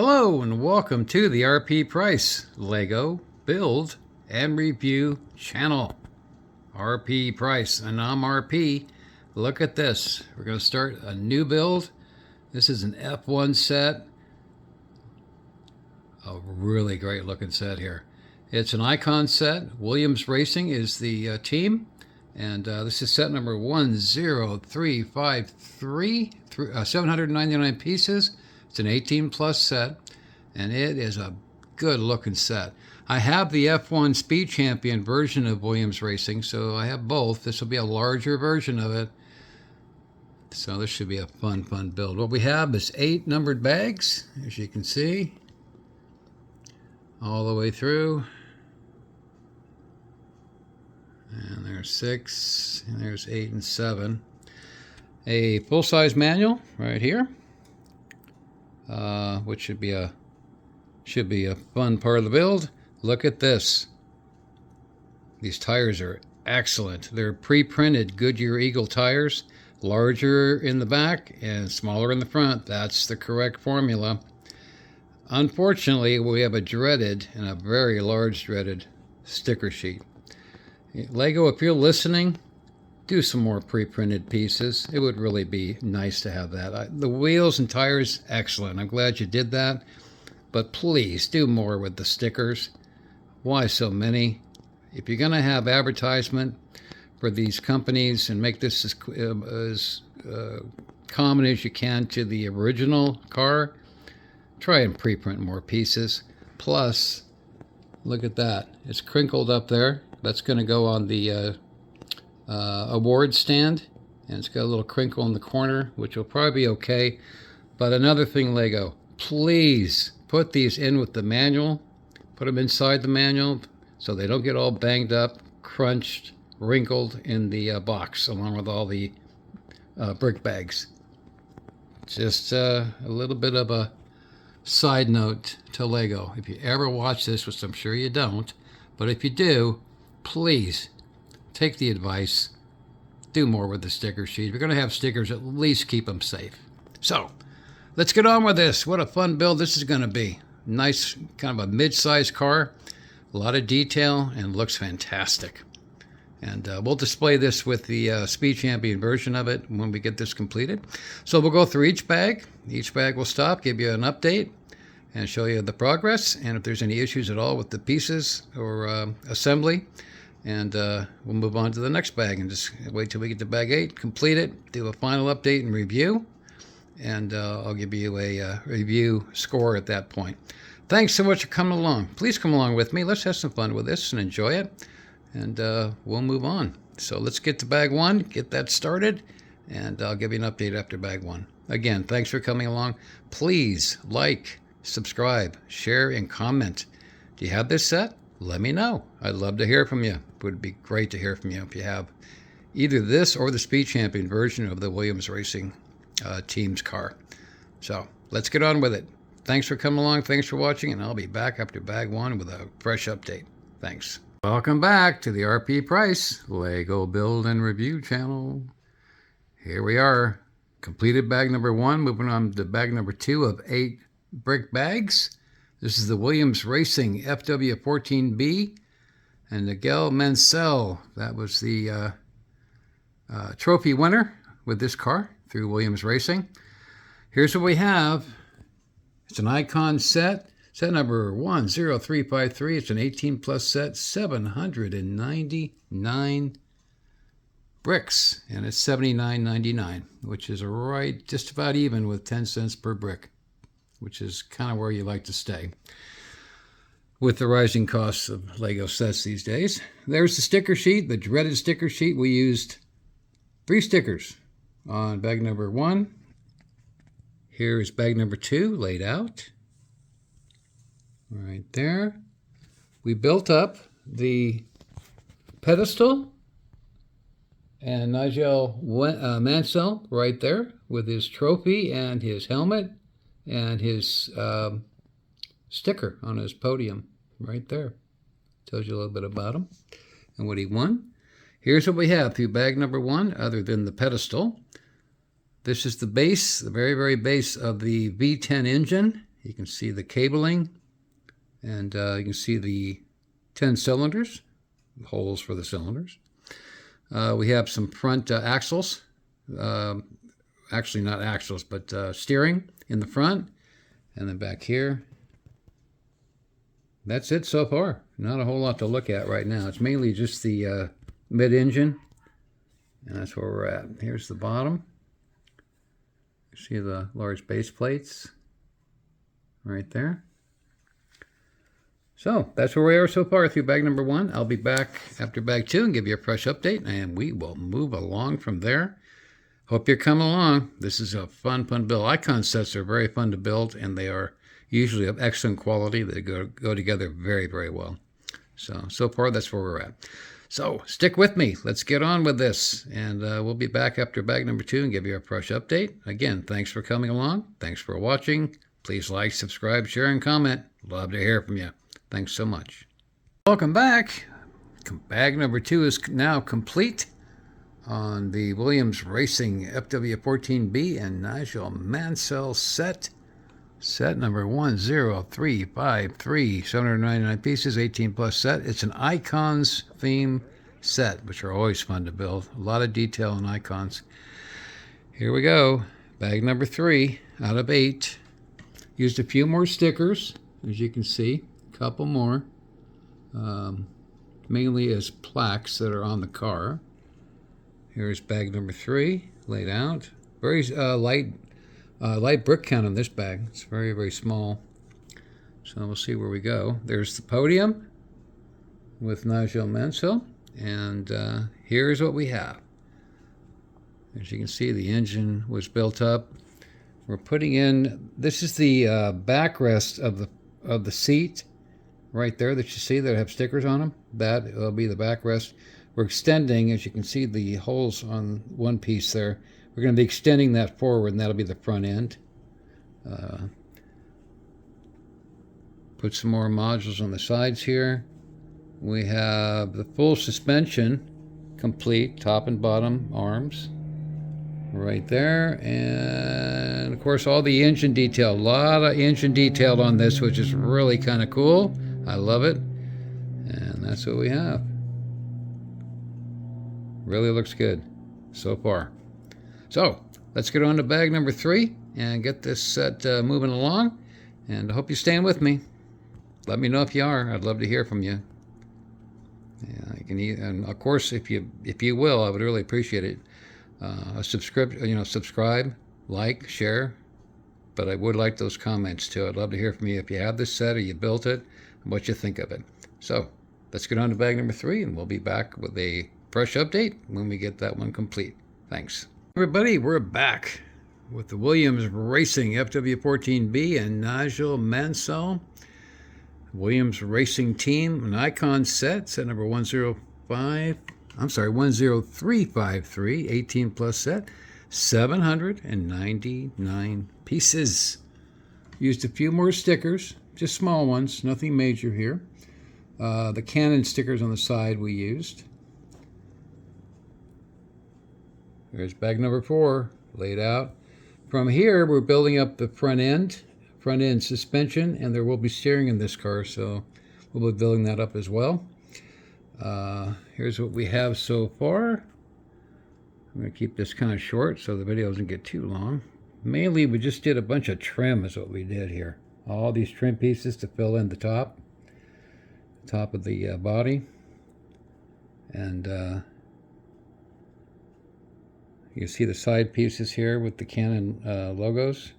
Hello and welcome to the RP Price Lego Build and Review channel. RP Price, and I'm RP. Look at this. We're going to start a new build. This is an F1 set. A really great looking set here. It's an icon set. Williams Racing is the team. And this is set number 10353, 799 pieces. It's an 18 plus set, and it is a good looking set. I have the F1 Speed Champion version of Williams Racing, so I have both. This will be a larger version of it. So this should be a fun build. What we have is 8 numbered bags, as you can see, all the way through. And there's 6, and there's 8 and 7. A full-size manual right here. Which should be a fun part of the build. Look at this. These tires are excellent. They're pre-printed Goodyear Eagle tires, larger in the back and smaller in the front. That's the correct formula. Unfortunately, we have a dreaded, and a very large dreaded, sticker sheet. Lego, if you're listening, do some more pre-printed pieces. It would really be nice to have that. The wheels and tires, excellent. I'm glad you did that. But please do more with the stickers. Why so many? If you're going to have advertisement for these companies and make this as common as you can to the original car, try and pre-print more pieces. Plus, look at that. It's crinkled up there. That's going to go on the award stand, and it's got a little crinkle in the corner, which will probably be okay. But another thing, Lego, please put these in with the manual. Put them inside the manual so they don't get all banged up, crunched, wrinkled in the box along with all the brick bags. Just a little bit of a side note to Lego. If you ever watch this, which I'm sure you don't, but if you do, please take the advice, do more with the sticker sheet. If you're going to have stickers, at least keep them safe. So, let's get on with this. What a fun build this is going to be. Nice, kind of a mid-sized car. A lot of detail, and looks fantastic. And we'll display this with the Speed Champion version of it when we get this completed. So we'll go through each bag. Each bag will stop, give you an update, and show you the progress. And if there's any issues at all with the pieces or assembly, and we'll move on to the next bag and just wait till we get to bag 8, complete it, do a final update and review, and I'll give you a review score at that point. Thanks so much for coming along. Please come along with me. Let's have some fun with this and enjoy it, and we'll move on. So let's get to bag 1, get that started, and I'll give you an update after bag 1. Again, thanks for coming along. Please like, subscribe, share, and comment. Do you have this set? Let me know. I'd love to hear from you. It would be great to hear from you if you have either this or the Speed Champion version of the Williams Racing team's car. So let's get on with it. Thanks for coming along. Thanks for watching, and I'll be back after bag 1 with a fresh update. Thanks. Welcome back to the RP Price Lego Build and Review channel. Here we are. Completed bag number 1. Moving on to bag number 2 of 8 brick bags. This is the Williams Racing FW14B, and Nigel Mansell, that was the trophy winner with this car through Williams Racing. Here's what we have. It's an icon set, set number 10353. It's an 18 plus set, 799 bricks, and it's $79.99, which is right just about even with 10 cents per brick, which is kind of where you like to stay with the rising costs of Lego sets these days. There's the sticker sheet, the dreaded sticker sheet. We used 3 stickers on bag number 1. Here's bag number 2 laid out right there. We built up the pedestal and Nigel Mansell right there with his trophy and his helmet and his sticker on his podium right there. Tells you a little bit about him and what he won. Here's what we have through bag number 1, other than the pedestal. This is the base, the very, very base of the V10 engine You can see the cabling, and you can see the 10 cylinders, holes for the cylinders. We have some front axles, actually not axles, but steering in the front, and then back here. That's it so far. Not a whole lot to look at right now. It's mainly just the mid-engine, and that's where we're at. Here's the bottom. You see the large base plates right there. So that's where we are so far through bag number 1. I'll be back after bag 2 and give you a fresh update, and we will move along from there. Hope you're coming along. This is a fun build. Icon sets are very fun to build, and they are usually of excellent quality. They go together very, very well. So far, that's where we're at. So stick with me. Let's get on with this, and we'll be back after bag number 2 and give you a fresh update. Again, thanks for coming along. Thanks for watching. Please like, subscribe, share, and comment. Love to hear from you. Thanks so much. Welcome back. Bag number 2 is now complete on the Williams Racing FW14B and Nigel Mansell set. Set number 10353, 799 pieces, 18 plus set. It's an icons theme set, which are always fun to build. A lot of detail in icons. Here we go. Bag number 3 out of 8. Used a few more stickers, as you can see. A couple more. Mainly as plaques that are on the car. Here's bag number 3 laid out. Very light brick count on this bag. It's very, very small. So we'll see where we go. There's the podium with Nigel Mansell. And here's what we have. As you can see, the engine was built up. We're putting in, this is the backrest of the seat right there that you see that have stickers on them. That will be the backrest. We're extending, as you can see, the holes on one piece there. We're going to be extending that forward, and that'll be the front end. Put some more modules on the sides here. We have the full suspension complete, top and bottom arms right there. And of course, all the engine detail. A lot of engine detail on this, which is really kind of cool. I love it. And that's what we have. Really looks good so far. So let's get on to bag number 3 and get this set moving along. And I hope you're staying with me. Let me know if you are. I'd love to hear from you. Yeah, you can, and of course, if you will, I would really appreciate it. Subscribe, like, share. But I would like those comments too. I'd love to hear from you if you have this set or you built it and what you think of it. So let's get on to bag number 3, and we'll be back with a fresh update when we get that one complete. Thanks. Everybody, we're back with the Williams Racing FW14B and Nigel Mansell. Williams Racing Team, an icon set number 10353, 18 plus set, 799 pieces. Used a few more stickers, just small ones, nothing major here. The Canon stickers on the side we used. There's bag number 4 laid out. From here, we're building up the front end suspension, and there will be steering in this car, so we'll be building that up as well. Here's what we have so far. I'm going to keep this kind of short so the video doesn't get too long. Mainly, we just did a bunch of trim is what we did here. All these trim pieces to fill in the top of the body. And you see the side pieces here with the Canon logos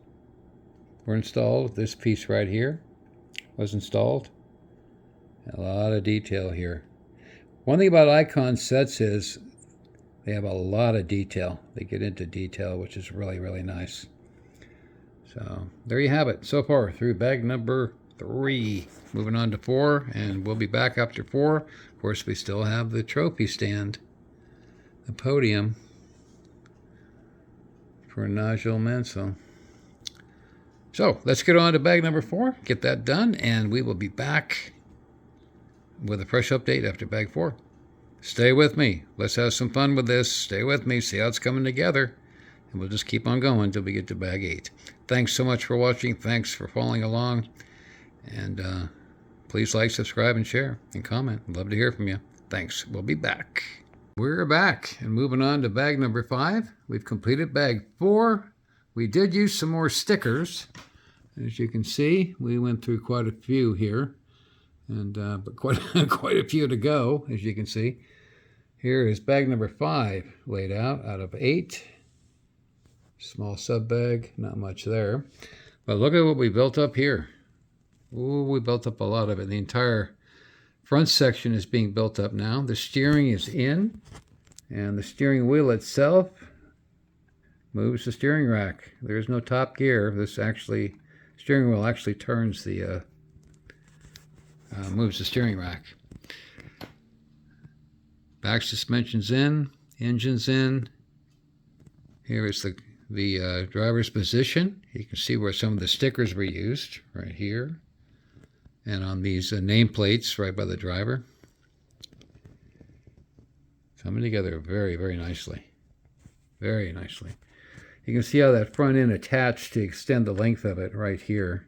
were installed. This piece right here was installed. A lot of detail here. One thing about icon sets is they have a lot of detail. They get into detail, which is really, really nice. So there you have it so far through bag number 3. Moving on to 4, and we'll be back after 4. Of course, we still have the trophy stand, the podium for Nigel Mansell. So let's get on to bag number 4, get that done, and we will be back with a fresh update after bag 4. Stay with me. Let's have some fun with this. Stay with me. See how it's coming together. And we'll just keep on going until we get to bag 8. Thanks so much for watching. Thanks for following along. And please like, subscribe, and share, and comment. I'd love to hear from you. Thanks. We'll be back. We're back and moving on to bag number 5. We've completed bag 4. We did use some more stickers. As you can see, we went through quite a few here, and but quite a few to go. As you can see, here is bag number 5 laid out of 8. Small sub bag, not much there, but look at what we built up here. Ooh, we built up a lot of it. The entire front section is being built up now. The steering is in, and the steering wheel itself moves the steering rack. There's no top gear. This actually, steering wheel actually turns the, moves the steering rack. Back suspension's in, engine's in. Here is the driver's position. You can see where some of the stickers were used, right here. And on these nameplates right by the driver. Coming together very, very nicely. Very nicely. You can see how that front end attached to extend the length of it right here.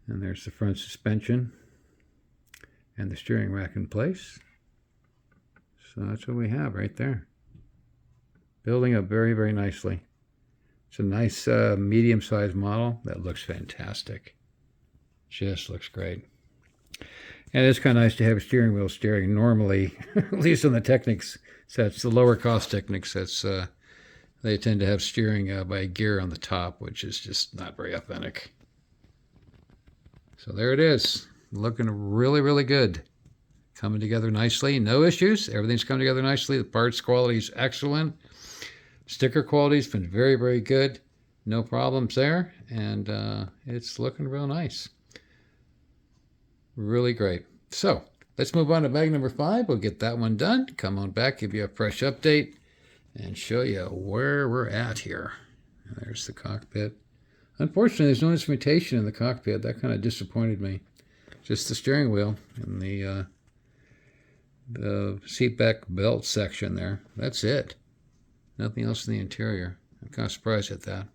And there's the front suspension and the steering rack in place. So that's what we have right there. Building up very, very nicely. It's a nice medium-sized model that looks fantastic. Just looks great. And it's kind of nice to have steering wheel steering. Normally, at least on the Technics sets, the lower cost Technics sets, they tend to have steering by gear on the top, which is just not very authentic. So there it is. Looking really, really good. Coming together nicely. No issues. Everything's coming together nicely. The parts quality is excellent. Sticker quality's been very, very good. No problems there. And it's looking real nice. Really great. So let's move on to bag number 5. We'll get that one done. Come on back, give you a fresh update, and show you where we're at here. There's the cockpit. Unfortunately, there's no instrumentation in the cockpit. That kind of disappointed me. Just the steering wheel and the seat back belt section there. That's it. Nothing else in the interior. I'm kind of surprised at that.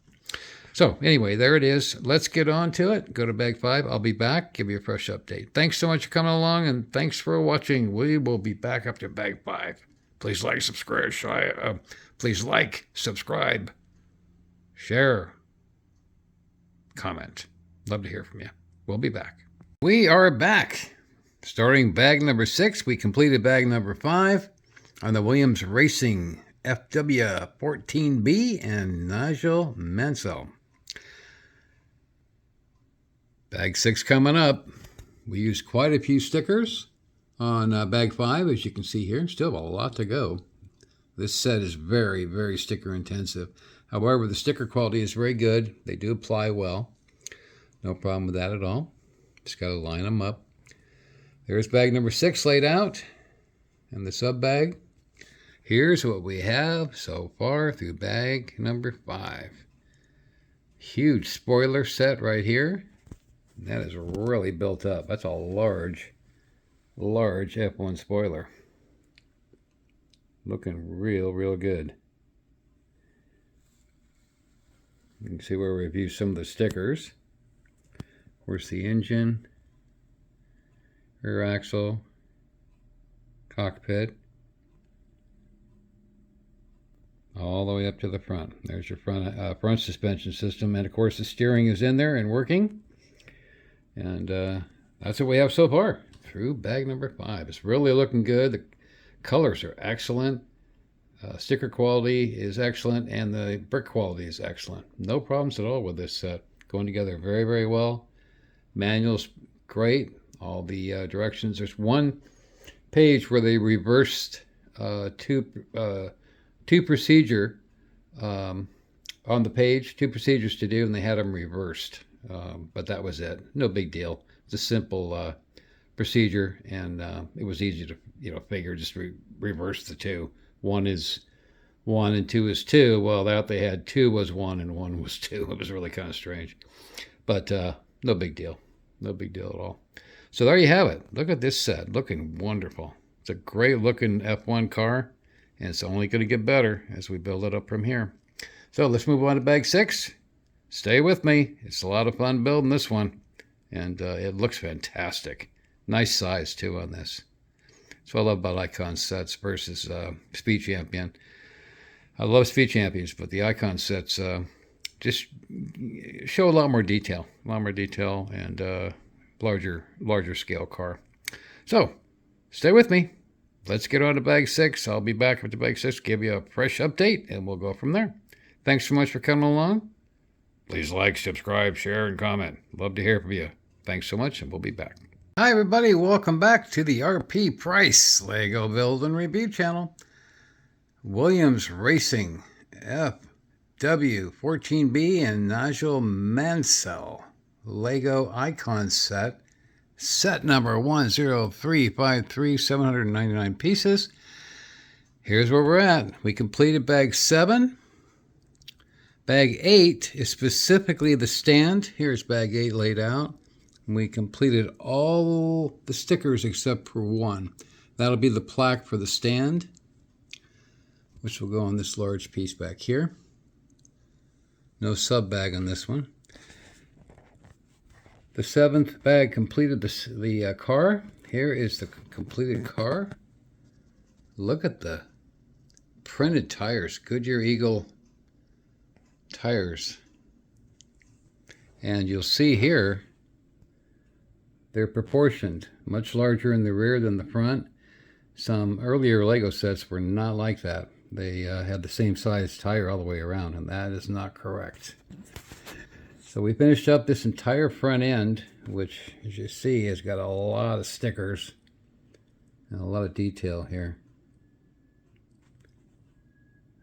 So anyway, there it is. Let's get on to it. Go to bag 5. I'll be back. Give you a fresh update. Thanks so much for coming along, and thanks for watching. We will be back after bag 5. Please like, subscribe, share, comment. Love to hear from you. We'll be back. We are back. Starting bag number 6, we completed bag number 5 on the Williams Racing FW14B and Nigel Mansell. Bag 6 coming up. We used quite a few stickers on bag 5, as you can see here. Still have a lot to go. This set is very, very sticker intensive. However, the sticker quality is very good. They do apply well. No problem with that at all. Just got to line them up. There's bag number 6 laid out and the sub bag. Here's what we have so far through bag number 5. Huge spoiler set right here. That is really built up. That's a large F1 spoiler. Looking real, real good. You can see where we've used some of the stickers. Of course, the engine, rear axle, cockpit, all the way up to the front. There's your front suspension system, and of course the steering is in there and working. And that's what we have so far through bag number 5. It's really looking good. The colors are excellent. Sticker quality is excellent, and the brick quality is excellent. No problems at all with this set. Going together very, very well. Manual's great. All the directions. There's one page where they reversed two procedure on the page, 2 procedures to do, and they had them reversed. But that was it. No big deal. It's a simple procedure, and it was easy to figure. Just reverse the 2. 1 is 1 and 2 is 2. Well, that they had 2 was 1 and 1 was 2. It was really kind of strange, but no big deal. No big deal at all. So there you have it. Look at this set. Looking wonderful. It's a great looking F1 car, and it's only going to get better as we build it up from here. So let's move on to bag 6. Stay with me. It's a lot of fun building this one. And it looks fantastic. Nice size, too, on this. That's what I love about Icon sets versus Speed Champion. I love Speed Champions, but the Icon sets just show a lot more detail. And larger scale car. So, stay with me. Let's get on to bag 6. I'll be back after bag 6, give you a fresh update, and we'll go from there. Thanks so much for coming along. Please like, subscribe, share, and comment. Love to hear from you. Thanks so much, and we'll be back. Hi, everybody. Welcome back to the RP Price Lego Build and Review channel. Williams Racing FW14B and Nigel Mansell Lego Icon set. Set number 10353, 799 pieces. Here's where we're at. We completed bag 7. Bag 8 is specifically the stand. Here's bag 8 laid out. We completed all the stickers except for one. That'll be the plaque for the stand, which will go on this large piece back here. No sub bag on this one. The 7th bag completed the car. Here is the completed car. Look at the printed tires. Goodyear Eagle tires. And you'll see here they're proportioned. Much larger in the rear than the front. Some earlier Lego sets were not like that. They had the same size tire all the way around, and that is not correct. So we finished up this entire front end, which, as you see, has got a lot of stickers and a lot of detail here.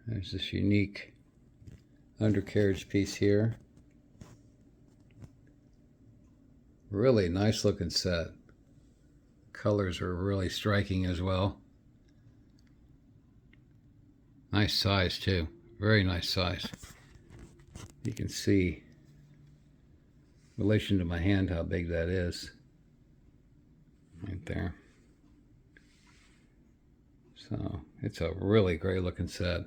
There's this unique undercarriage piece here. Really nice looking set. Colors are really striking as well. Nice size too. Very nice size. You can see in relation to my hand how big that is. Right there. So it's a really great looking set.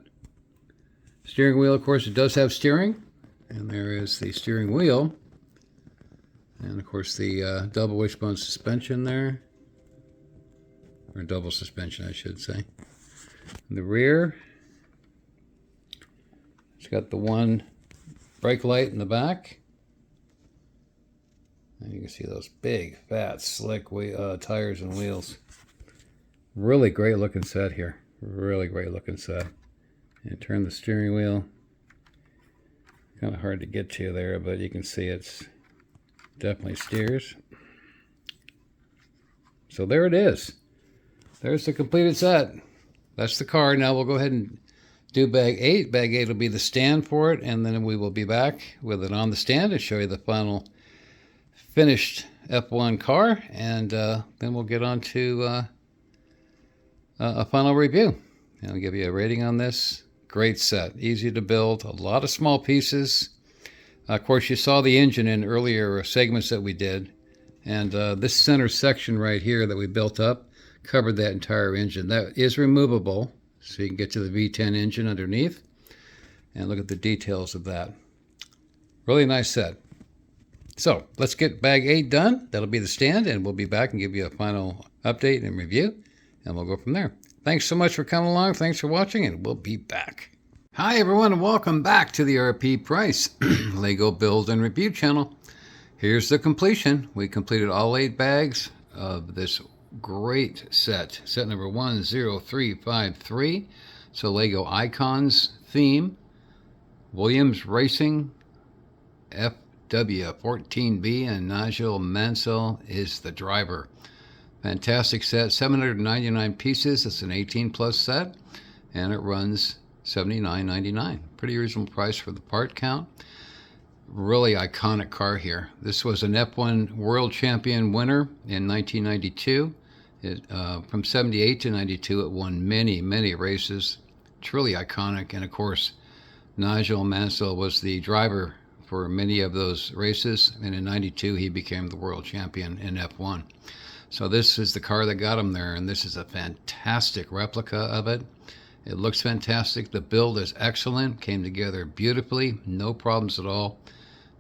Steering wheel, of course, it does have steering. And there is the steering wheel. And of course the double wishbone suspension there. Or double suspension, I should say. In the rear, it's got the one brake light in the back. And you can see those big, fat, slick tires and wheels. Really great looking set here. Really great looking set. And turn the steering wheel. Kind of hard to get to there, but you can see it's definitely steers. So there it is. There's the completed set. That's the car. Now we'll go ahead and do bag 8. Bag 8 will be the stand for it, and then we will be back with it on the stand to show you the final finished F1 car, and then we'll get on to a final review. And I'll give you a rating on this. Great set, easy to build, a lot of small pieces. Of course, you saw the engine in earlier segments that we did, and this center section right here that we built up covered that entire engine. That is removable, so you can get to the V10 engine underneath, and look at the details of that. Really nice set. So let's get bag 8 done. That'll be the stand, and we'll be back and give you a final update and review, and we'll go from there. Thanks so much for coming along. Thanks for watching, and we'll be back. Hi, everyone, and welcome back to the RP Price Lego Build and Review channel. Here's the completion. We completed all 8 bags of this great set. Set number 10353. So Lego Icons theme. Williams Racing FW14B, and Nigel Mansell is the driver. Fantastic set, 799 pieces. It's an 18 plus set, and it runs $79.99. Pretty reasonable price for the part count. Really iconic car here. This was an F1 World Champion winner in 1992. From 78 to 92, it won many, many races. It's really iconic, and of course, Nigel Mansell was the driver for many of those races, and in 92 he became the world champion in F1. So this is the car that got him there, and this is a fantastic replica of it. It looks fantastic. The build is excellent. Came together beautifully. No problems at all.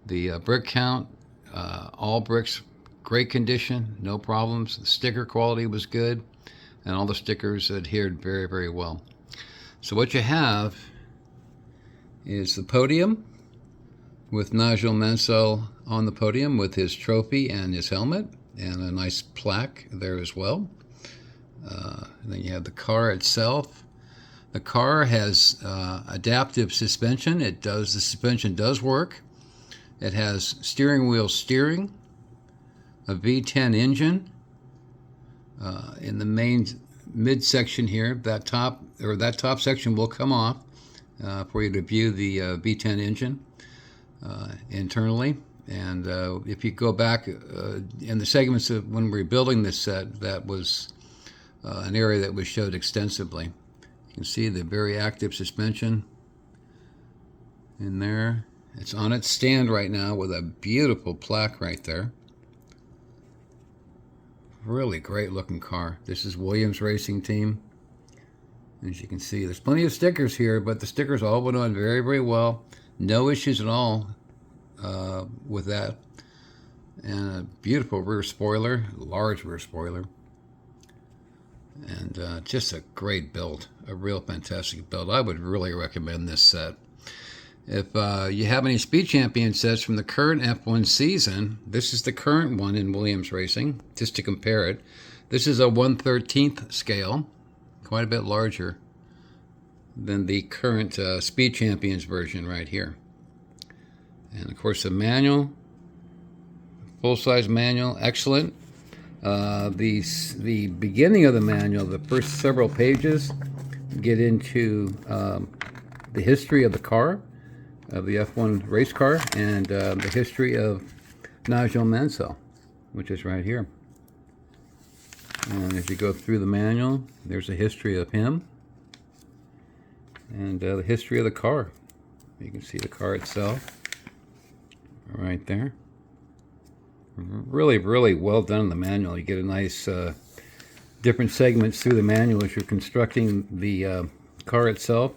The brick count, all bricks, great condition. No problems. The sticker quality was good. And all the stickers adhered very, very well. So what you have is the podium with Nigel Mansell on the podium with his trophy and his helmet and a nice plaque there as well. And then you have the car itself. The car has adaptive suspension. The suspension does work. It has steering wheel steering, a V10 engine. In the main midsection here, that top section will come off for you to view the V10 engine internally. And if you go back in the segments of when we were building this set, that was an area that was showed extensively. You can see the very active suspension in there. It's on its stand right now with a beautiful plaque right there. Really great looking car. This is Williams Racing Team. As you can see, there's plenty of stickers here, but the stickers all went on very, very well. No issues at all with that. And a beautiful rear spoiler, large rear spoiler. And just a great build, a real fantastic build. I would really recommend this set. If you have any Speed Champion sets from the current F1 season, this is the current one in Williams Racing, just to compare it. This is a 1/13 scale, quite a bit larger than the current Speed Champions version right here. And of course the manual, full-size manual, excellent. The beginning of the manual, the first several pages, get into the history of the car, of the F1 race car, and the history of Nigel Mansell, which is right here. And as you go through the manual, there's a history of him and the history of the car. You can see the car itself right there. Really, really well done in the manual. You get a nice different segments through the manual as you're constructing the car itself.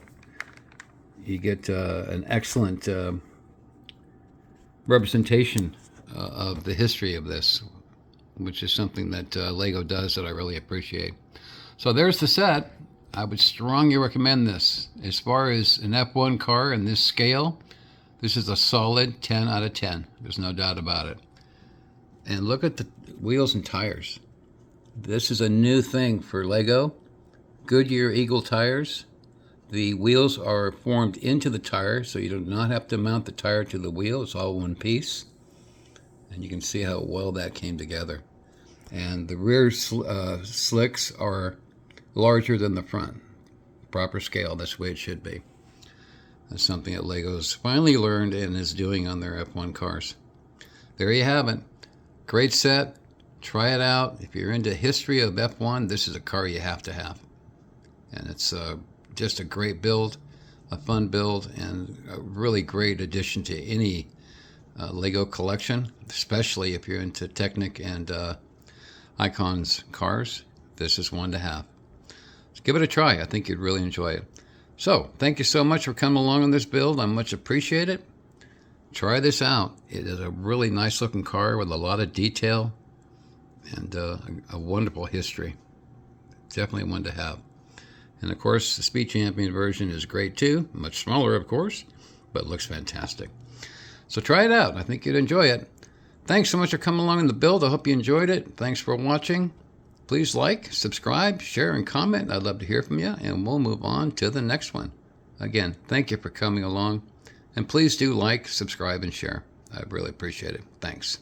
You get an excellent representation of the history of this, which is something that Lego does that I really appreciate. So there's the set. I would strongly recommend this. As far as an F1 car in this scale, this is a solid 10 out of 10. There's no doubt about it. And look at the wheels and tires. This is a new thing for Lego. Goodyear Eagle tires. The wheels are formed into the tire, so you do not have to mount the tire to the wheel. It's all one piece. And you can see how well that came together. And the rear slicks are larger than the front. Proper scale, that's the way it should be. That's something that Lego's finally learned and is doing on their F1 cars. There you have it. Great set. Try it out. If you're into history of F1, this is a car you have to have. And it's just a great build, a fun build, and a really great addition to any Lego collection, especially if you're into Technic and Icons cars. This is one to have. So give it a try. I think you'd really enjoy it. So, thank you so much for coming along on this build. I much appreciate it. Try this out. It is a really nice looking car with a lot of detail and a wonderful history. Definitely one to have. And of course, the Speed Champion version is great too. Much smaller, of course, but looks fantastic. So try it out. I think you'd enjoy it. Thanks so much for coming along in the build. I hope you enjoyed it. Thanks for watching. Please like, subscribe, share, and comment. I'd love to hear from you, and we'll move on to the next one. Again, thank you for coming along. And please do like, subscribe, and share. I really appreciate it. Thanks.